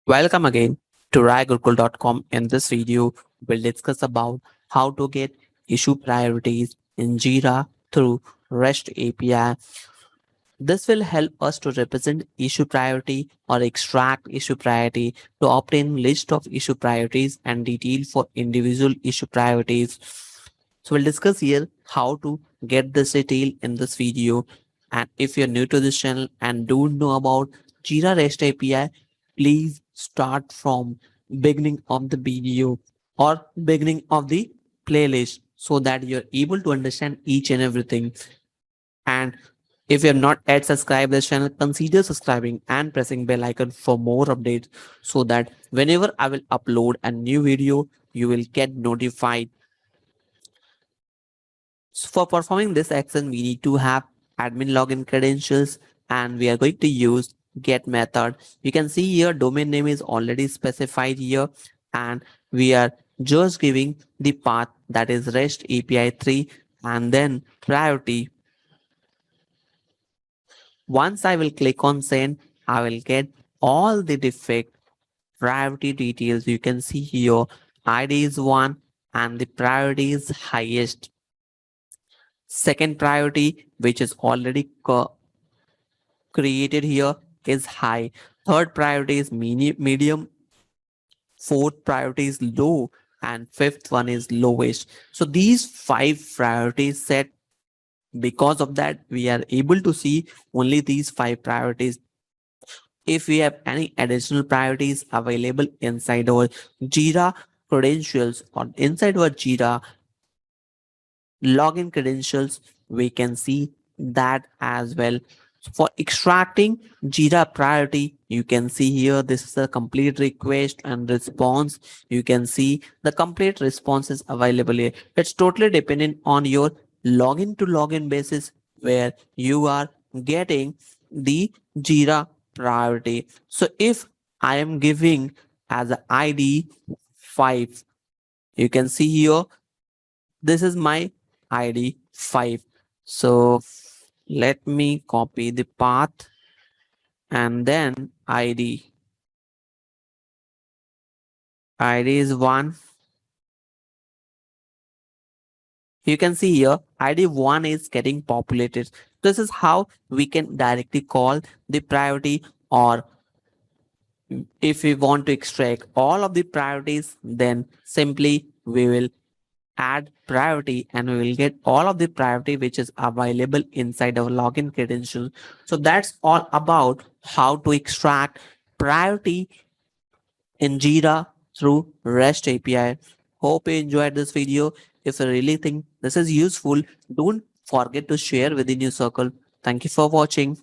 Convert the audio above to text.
Welcome again to raigurkul.com. In this video, we'll discuss about how to get issue priorities in Jira through REST API. This will help us to represent issue priority or extract issue priority to obtain list of issue priorities and detail for individual issue priorities. So we'll discuss here how to get this detail in this video. And if you're new to this channel and don't know about Jira REST API, please start from beginning of the video or beginning of the playlist so that you're able to understand each and everything. And if you have not yet subscribed this channel, consider subscribing and pressing bell icon for more updates so that whenever I will upload a new video, you will get notified. So for performing this action, we need to have admin login credentials and we are going to use get method. You can see here domain name is already specified here and we are just giving the path that is REST API 3 and then priority. Once I will click on send, I will get all the defect priority details. You can see here ID is 1 and the priority is highest. Second priority, which is already created here, is high. Third priority is medium. Fourth priority is low. And fifth one is lowest. So these 5 priorities set. Because of that, we are able to see only these 5 priorities. If we have any additional priorities available inside our Jira credentials or inside our Jira login credentials, we can see that as well. For extracting Jira priority, you can see here this is a complete request and response. You can see the complete responses available here. It's totally dependent on your login to login basis where you are getting the Jira priority. So if I am giving as a ID 5, you can see here this is my ID 5. So let me copy the path and then ID. ID is 1. You can see here ID 1 is getting populated. This is how we can directly call the priority, or if we want to extract all of the priorities, then simply we will add priority and we will get all of the priority which is available inside our login credential. So that's all about how to extract priority in Jira through REST API. Hope you enjoyed this video. If you really think this is useful, don't forget to share within your circle. Thank you for watching.